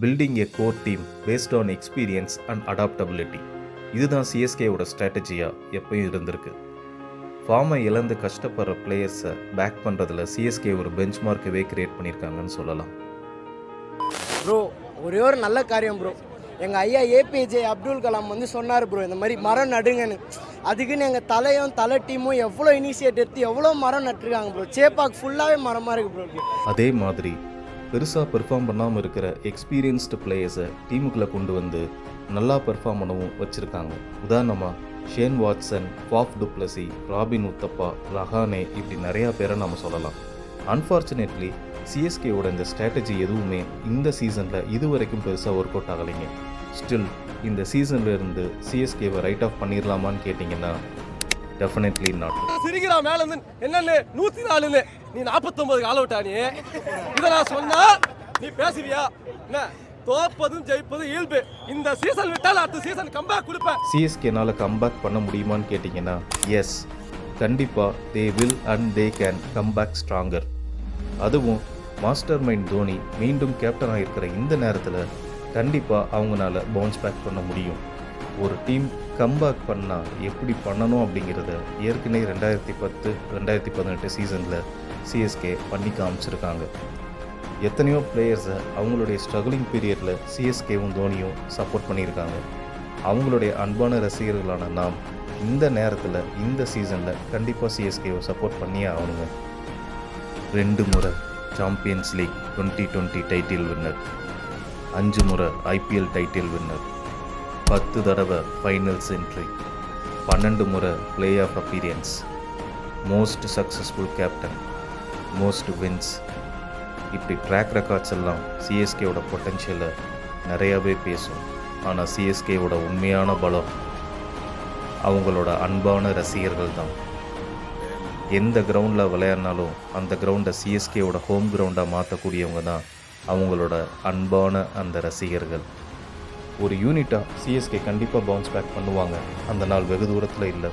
Building a core team based on experience and adaptability. இதுதான் சிஎஸ்கேவோட ஸ்ட்ராட்டஜியாக எப்பயும் இருந்திருக்கு. ஃபார்மை இழந்து கஷ்டப்படுற பிளேயர்ஸை பேக் பண்ணுறதுல சிஎஸ்கே ஒரு பெஞ்ச் மார்க்கவே கிரியேட் பண்ணியிருக்காங்கன்னு சொல்லலாம். ப்ரோ ஒரே ஒரு நல்ல காரியம் ப்ரோ. எங்கள் ஐயா ஏபிஜே அப்துல் கலாம் வந்து சொன்னார் ப்ரோ, இந்த மாதிரி மரம் நடுங்கன்னு. அதுக்குன்னு எங்கள் தலை டீமும் எவ்வளோ இனிஷியேட் எடுத்து எவ்வளோ மரம் நட்டுருக்காங்க ப்ரோ. சேப்பாக் ஃபுல்லாகவே மரமாக இருக்குது ப்ரோ. அதே மாதிரி பெருசாக பெர்ஃபார்ம் பண்ணாமல் இருக்கிற எக்ஸ்பீரியன்ஸ்டு பிளேயர்ஸை டீமுக்குள்ளே கொண்டு வந்து நல்லா பெர்ஃபார்ம் பண்ணவும் வச்சுருக்காங்க. உதாரணமாக Shane Watson, Faf du Plessis, robin Uthappa, Rahane, இப்படி நிறையா பேரை நம்ம சொல்லலாம். அன்ஃபார்ச்சுனேட்லி சிஎஸ்கேவோட இந்த ஸ்ட்ராட்டஜி எதுவுமே இந்த சீசனில் இது வரைக்கும் பெருசாக ஒர்க் அவுட் ஆகலைங்க. ஸ்டில் இந்த சீசனில் இருந்து சிஎஸ்கேவை ரைட் ஆஃப் பண்ணிடலாமான்னு கேட்டிங்கன்னா டெஃபினெட்லி நாட். சிரிக்கிறா மேல இருந்து என்னன்னு 104 நீ 49 கால் அவுட்டா நீ இதை நான் சொன்னா நீ பேசுவியா? என்ன தோப்பதும் ஜெயிப்பதும் இயல்பு. இந்த சீசன் விட்டால் அடுத்த சீசன் கம்பேக் கொடுப்பேன். சிஎஸ்கேனால கம்பேக் பண்ண முடியுமான்னு கேட்டிங்கன்னா எஸ், கண்டிப்பாக they will and they can comeback stronger. அதுவும் மாஸ்டர் மைண்ட் தோனி மீண்டும் கேப்டனாக இருக்கிற இந்த நேரத்தில் கண்டிப்பாக அவங்களால பவுன்ஸ் பேக் பண்ண முடியும். ஒரு டீம் கம்பேக் பண்ணால் எப்படி பண்ணணும் அப்படிங்கிறத ஏற்கனவே 2010-2018 சீசனில் சிஎஸ்கே பண்ணி காமிச்சிருக்காங்க. எத்தனையோ பிளேயர்ஸை அவங்களுடைய ஸ்ட்ரகிளிங் பீரியடில் சிஎஸ்கேவும் தோனியும் சப்போர்ட் பண்ணியிருக்காங்க. அவங்களுடைய அன்பான ரசிகர்களான நாம் இந்த நேரத்தில் இந்த சீசனில் கண்டிப்பாக சிஎஸ்கேவை சப்போர்ட் பண்ணியே ஆகணுங்க. 2 முறை சாம்பியன்ஸ் லீக் 2020 டைட்டில் வின்னர், 5 முறை ஐபிஎல் டைட்டில் வின்னர், 10 தடவை ஃபைனல்ஸ் என்ட்ரி, 12 முறை playoff appearances, most successful captain, most wins, இப்படி ட்ராக் ரெக்கார்ட்ஸ் எல்லாம் சிஎஸ்கேவோட பொட்டென்ஷியலை நிறையாவே பேசும். ஆனால் சிஎஸ்கேவோட உண்மையான பலம் அவங்களோட அன்பான ரசிகர்கள் தான். எந்த கிரவுண்டில் விளையாடினாலும் அந்த கிரவுண்டை சிஎஸ்கேவோட ஹோம் கிரவுண்டாக மாற்றக்கூடியவங்க தான் அவங்களோட அன்பான அந்த ரசிகர்கள். ஒரு யூனிட்டாக சிஎஸ்கே கண்டிப்பாக பவுன்ஸ் பேக் பண்ணுவாங்க. அந்த நாள் வெகு தூரத்தில் இல்லை.